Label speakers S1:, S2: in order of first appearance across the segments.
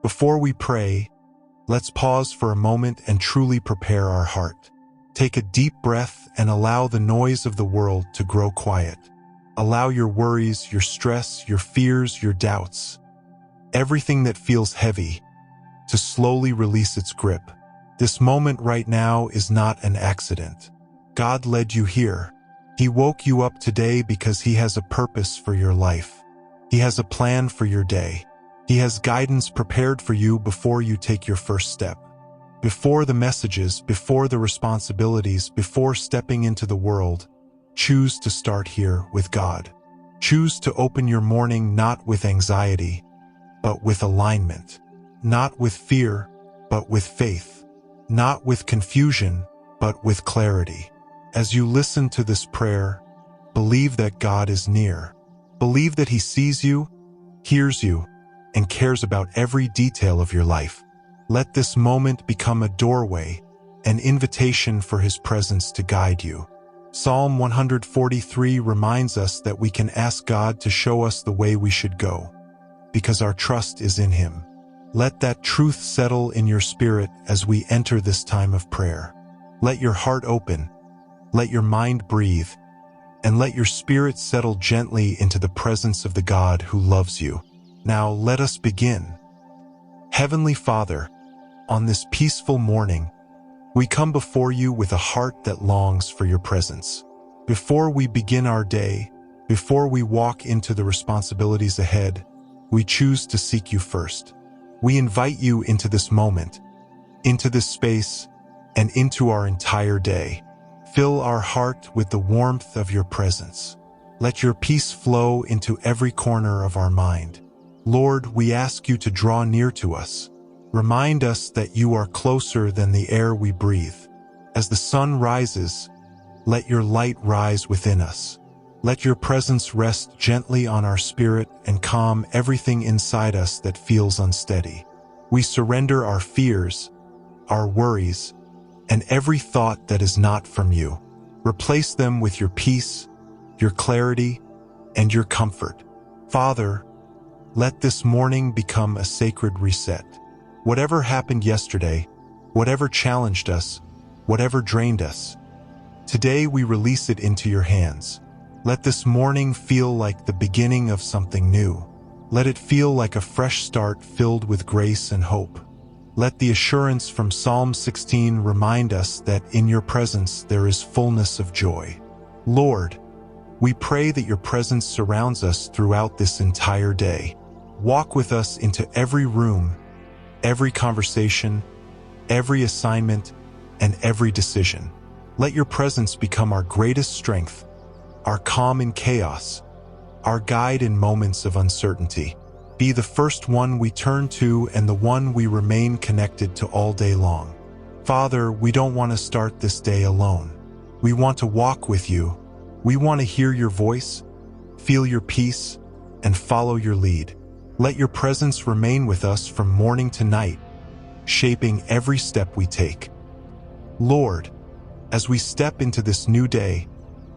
S1: Before we pray, let's pause for a moment and truly prepare our heart. Take a deep breath and allow the noise of the world to grow quiet. Allow your worries, your stress, your fears, your doubts, everything that feels heavy, to slowly release its grip. This moment right now is not an accident. God led you here. He woke you up today because He has a purpose for your life. He has a plan for your day. He has guidance prepared for you before you take your first step. Before the messages, before the responsibilities, before stepping into the world, choose to start here with God. Choose to open your morning not with anxiety, but with alignment. Not with fear, but with faith. Not with confusion, but with clarity. As you listen to this prayer, believe that God is near. Believe that He sees you, hears you, and cares about every detail of your life. Let this moment become a doorway, an invitation for His presence to guide you. Psalm 143 reminds us that we can ask God to show us the way we should go, because our trust is in Him. Let that truth settle in your spirit as we enter this time of prayer. Let your heart open, let your mind breathe, and let your spirit settle gently into the presence of the God who loves you. Now let us begin. Heavenly Father, on this peaceful morning, we come before you with a heart that longs for your presence. Before we begin our day, before we walk into the responsibilities ahead, we choose to seek you first. We invite you into this moment, into this space, and into our entire day. Fill our heart with the warmth of your presence. Let your peace flow into every corner of our mind. Lord, we ask you to draw near to us. Remind us that you are closer than the air we breathe. As the sun rises, let your light rise within us. Let your presence rest gently on our spirit and calm everything inside us that feels unsteady. We surrender our fears, our worries, and every thought that is not from you. Replace them with your peace, your clarity, and your comfort. Father, let this morning become a sacred reset. Whatever happened yesterday, whatever challenged us, whatever drained us, today we release it into your hands. Let this morning feel like the beginning of something new. Let it feel like a fresh start filled with grace and hope. Let the assurance from Psalm 16 remind us that in your presence there is fullness of joy. Lord, we pray that your presence surrounds us throughout this entire day. Walk with us into every room, every conversation, every assignment, and every decision. Let your presence become our greatest strength, our calm in chaos, our guide in moments of uncertainty. Be the first one we turn to and the one we remain connected to all day long. Father, we don't want to start this day alone. We want to walk with you. We want to hear your voice, feel your peace, and follow your lead. Let your presence remain with us from morning to night, shaping every step we take. Lord, as we step into this new day,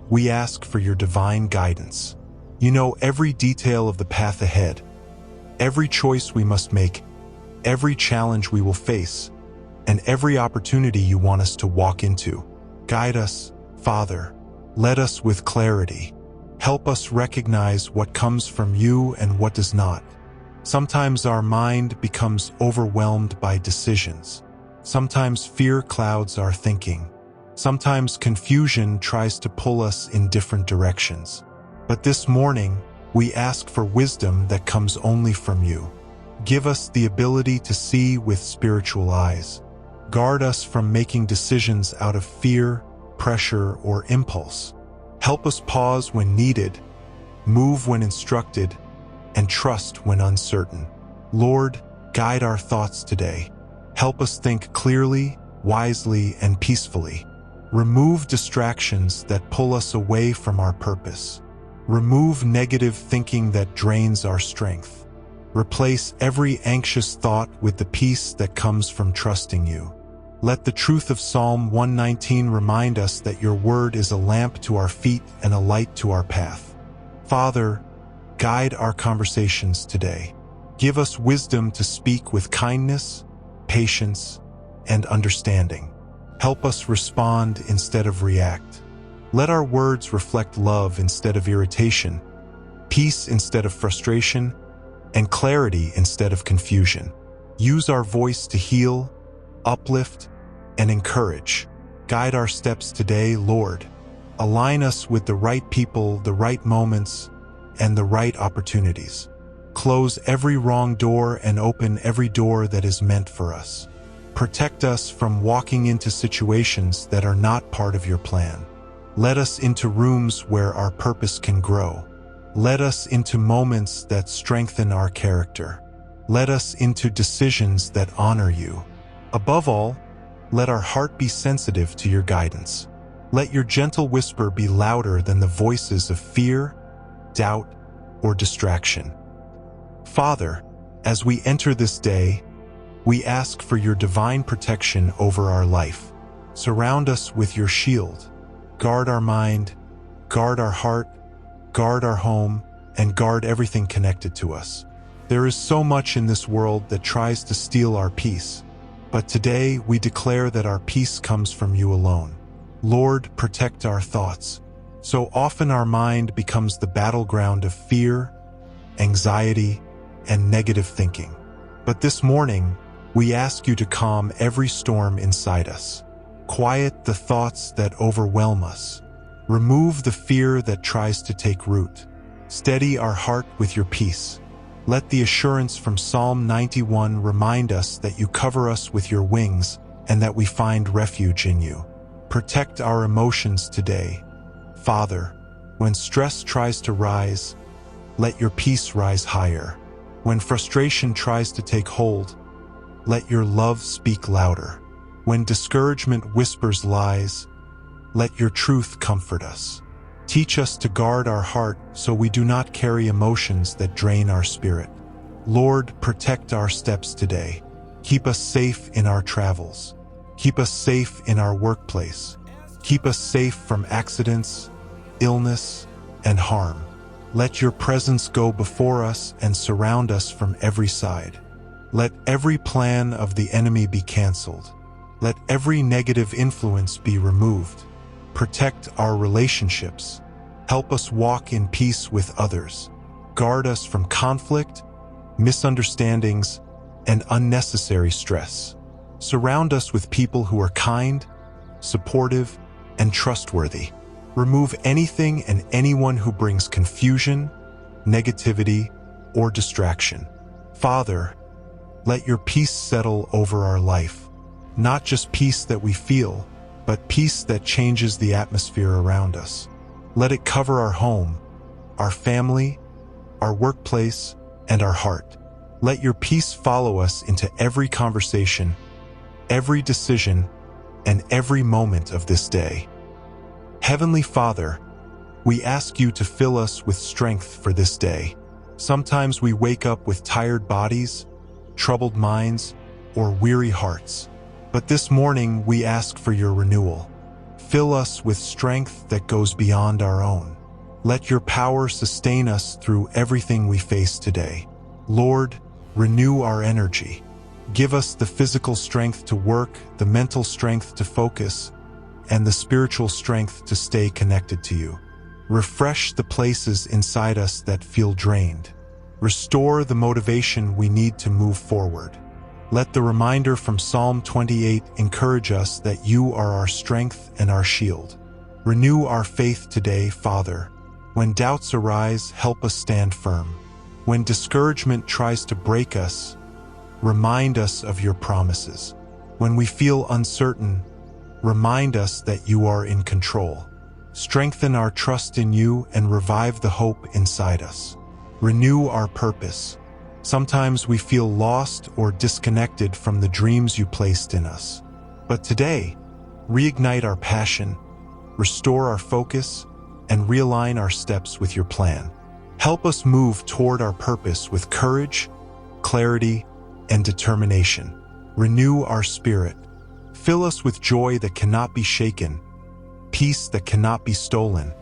S1: we ask for your divine guidance. You know every detail of the path ahead, every choice we must make, every challenge we will face, and every opportunity you want us to walk into. Guide us, Father. Lead us with clarity. Help us recognize what comes from you and what does not. Sometimes our mind becomes overwhelmed by decisions. Sometimes fear clouds our thinking. Sometimes confusion tries to pull us in different directions. But this morning, we ask for wisdom that comes only from you. Give us the ability to see with spiritual eyes. Guard us from making decisions out of fear, pressure, or impulse. Help us pause when needed, move when instructed, and trust when uncertain. Lord, guide our thoughts today. Help us think clearly, wisely, and peacefully. Remove distractions that pull us away from our purpose. Remove negative thinking that drains our strength. Replace every anxious thought with the peace that comes from trusting you. Let the truth of Psalm 119 remind us that your word is a lamp to our feet and a light to our path. Father, guide our conversations today. Give us wisdom to speak with kindness, patience, and understanding. Help us respond instead of react. Let our words reflect love instead of irritation, peace instead of frustration, and clarity instead of confusion. Use our voice to heal, uplift, and encourage. Guide our steps today, Lord. Align us with the right people, the right moments, and the right opportunities. Close every wrong door and open every door that is meant for us. Protect us from walking into situations that are not part of your plan. Let us into rooms where our purpose can grow. Let us into moments that strengthen our character. Let us into decisions that honor you. Above all, let our heart be sensitive to your guidance. Let your gentle whisper be louder than the voices of fear, doubt, or distraction. Father, as we enter this day, we ask for your divine protection over our life. Surround us with your shield. Guard our mind, guard our heart, guard our home, and guard everything connected to us. There is so much in this world that tries to steal our peace, but today we declare that our peace comes from you alone. Lord, protect our thoughts. So often our mind becomes the battleground of fear, anxiety, and negative thinking. But this morning, we ask you to calm every storm inside us. Quiet the thoughts that overwhelm us. Remove the fear that tries to take root. Steady our heart with your peace. Let the assurance from Psalm 91 remind us that you cover us with your wings and that we find refuge in you. Protect our emotions today. Father, when stress tries to rise, let your peace rise higher. When frustration tries to take hold, let your love speak louder. When discouragement whispers lies, let your truth comfort us. Teach us to guard our heart so we do not carry emotions that drain our spirit. Lord, protect our steps today. Keep us safe in our travels. Keep us safe in our workplace. Keep us safe from accidents, illness, and harm. Let your presence go before us and surround us from every side. Let every plan of the enemy be canceled. Let every negative influence be removed. Protect our relationships. Help us walk in peace with others. Guard us from conflict, misunderstandings, and unnecessary stress. Surround us with people who are kind, supportive, and trustworthy. Remove anything and anyone who brings confusion, negativity, or distraction. Father, let your peace settle over our life. Not just peace that we feel, but peace that changes the atmosphere around us. Let it cover our home, our family, our workplace, and our heart. Let your peace follow us into every conversation, every decision, and every moment of this day. Heavenly Father, we ask you to fill us with strength for this day. Sometimes we wake up with tired bodies, troubled minds, or weary hearts. But this morning we ask for your renewal. Fill us with strength that goes beyond our own. Let your power sustain us through everything we face today. Lord, renew our energy. Give us the physical strength to work, the mental strength to focus, and the spiritual strength to stay connected to you. Refresh the places inside us that feel drained. Restore the motivation we need to move forward. Let the reminder from Psalm 28 encourage us that you are our strength and our shield. Renew our faith today, Father. When doubts arise, help us stand firm. When discouragement tries to break us, remind us of your promises. When we feel uncertain, remind us that you are in control. Strengthen our trust in you and revive the hope inside us. Renew our purpose. Sometimes we feel lost or disconnected from the dreams you placed in us. But today, reignite our passion, restore our focus, and realign our steps with your plan. Help us move toward our purpose with courage, clarity, and determination. Renew our spirit. Fill us with joy that cannot be shaken, peace that cannot be stolen,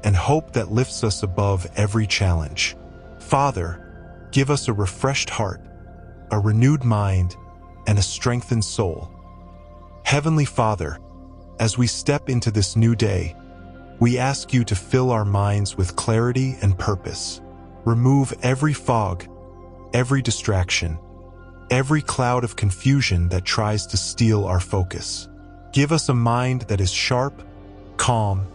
S1: and hope that lifts us above every challenge. Father, Give us a refreshed heart, a renewed mind, and a strengthened soul. Heavenly Father, as we step into this new day, we ask you to fill our minds with clarity and purpose. Remove every fog, every distraction, every cloud of confusion that tries to steal our focus. Give us a mind that is sharp, calm,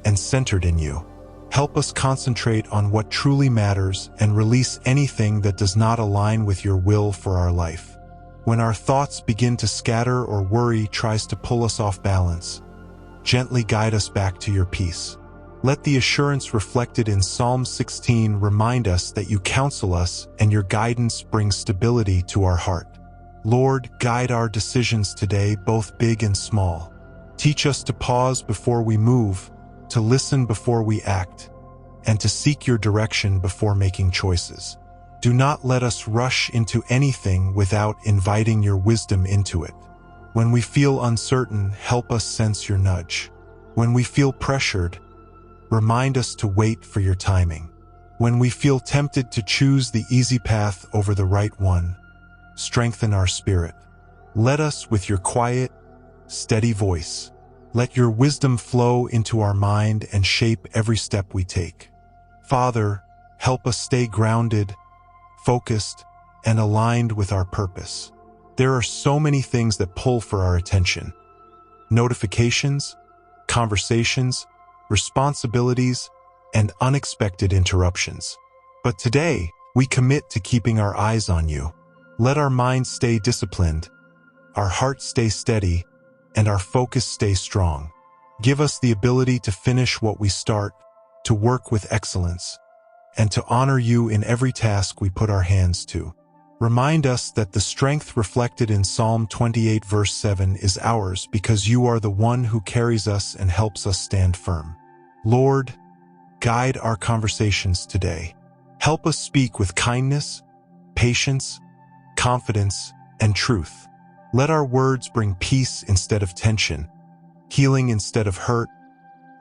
S1: and centered in you. Help us concentrate on what truly matters and release anything that does not align with your will for our life. When our thoughts begin to scatter or worry tries to pull us off balance, gently guide us back to your peace. Let the assurance reflected in Psalm 16 remind us that you counsel us and your guidance brings stability to our heart. Lord, guide our decisions today, both big and small. Teach us to pause before we move, to listen before we act, and to seek your direction before making choices. Do not let us rush into anything without inviting your wisdom into it. When we feel uncertain, help us sense your nudge. When we feel pressured, remind us to wait for your timing. When we feel tempted to choose the easy path over the right one, strengthen our spirit. Let us, with your quiet, steady voice, let your wisdom flow into our mind and shape every step we take. Father, help us stay grounded, focused, and aligned with our purpose. There are so many things that pull for our attention. Notifications, conversations, responsibilities, and unexpected interruptions. But today, we commit to keeping our eyes on you. Let our minds stay disciplined, our hearts stay steady, and our focus stay strong. Give us the ability to finish what we start, to work with excellence, and to honor you in every task we put our hands to. Remind us that the strength reflected in Psalm 28 verse 7 is ours because you are the one who carries us and helps us stand firm. Lord, guide our conversations today. Help us speak with kindness, patience, confidence, and truth. Let our words bring peace instead of tension, healing instead of hurt,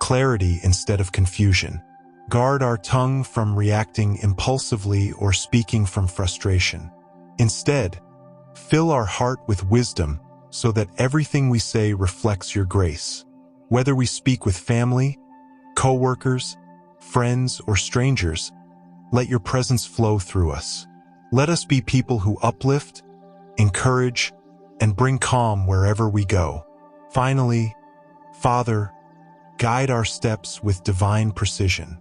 S1: clarity instead of confusion. Guard our tongue from reacting impulsively or speaking from frustration. Instead, fill our heart with wisdom so that everything we say reflects your grace. Whether we speak with family, co-workers, friends, or strangers, let your presence flow through us. Let us be people who uplift, encourage, and bring calm wherever we go. Finally, Father, guide our steps with divine precision.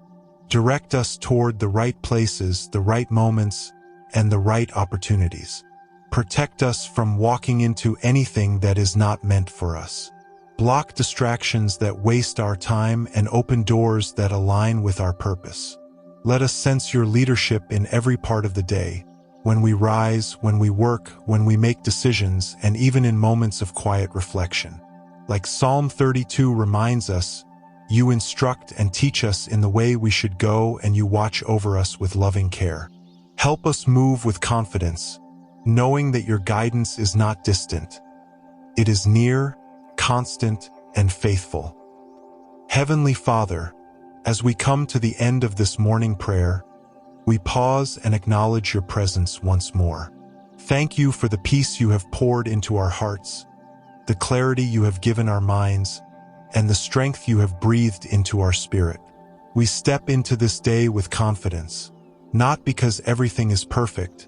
S1: Direct us toward the right places, the right moments, and the right opportunities. Protect us from walking into anything that is not meant for us. Block distractions that waste our time and open doors that align with our purpose. Let us sense your leadership in every part of the day, when we rise, when we work, when we make decisions, and even in moments of quiet reflection. Like Psalm 32 reminds us, you instruct and teach us in the way we should go, and you watch over us with loving care. Help us move with confidence, knowing that your guidance is not distant. It is near, constant, and faithful. Heavenly Father, as we come to the end of this morning prayer, we pause and acknowledge your presence once more. Thank you for the peace you have poured into our hearts, the clarity you have given our minds, and the strength you have breathed into our spirit. We step into this day with confidence, not because everything is perfect,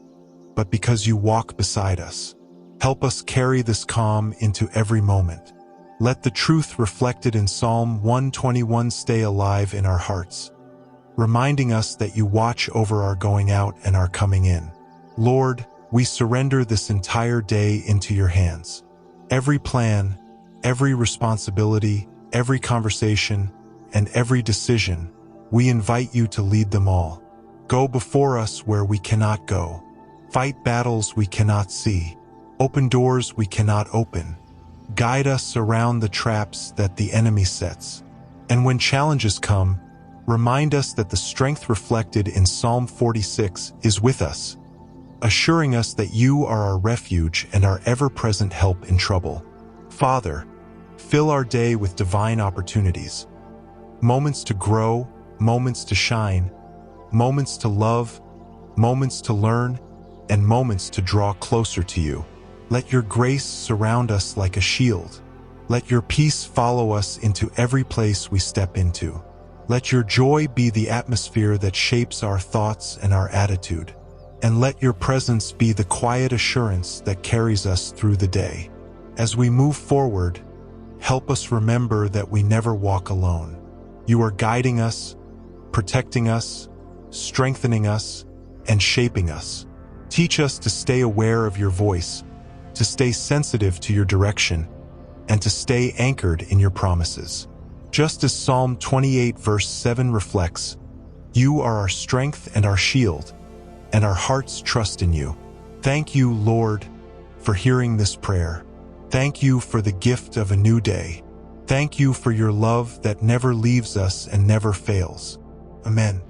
S1: but because you walk beside us. Help us carry this calm into every moment. Let the truth reflected in Psalm 121 stay alive in our hearts, reminding us that you watch over our going out and our coming in. Lord, we surrender this entire day into your hands. Every plan, every responsibility, every conversation, and every decision, we invite you to lead them all. Go before us where we cannot go. Fight battles we cannot see. Open doors we cannot open. Guide us around the traps that the enemy sets. And when challenges come, remind us that the strength reflected in Psalm 46 is with us, assuring us that you are our refuge and our ever-present help in trouble. Father, fill our day with divine opportunities, moments to grow, moments to shine, moments to love, moments to learn, and moments to draw closer to you. Let your grace surround us like a shield. Let your peace follow us into every place we step into. Let your joy be the atmosphere that shapes our thoughts and our attitude. And let your presence be the quiet assurance that carries us through the day. As we move forward, help us remember that we never walk alone. You are guiding us, protecting us, strengthening us, and shaping us. Teach us to stay aware of your voice, to stay sensitive to your direction, and to stay anchored in your promises. Just as Psalm 28 verse 7 reflects, you are our strength and our shield, and our hearts trust in you. Thank you, Lord, for hearing this prayer. Thank you for the gift of a new day. Thank you for your love that never leaves us and never fails. Amen.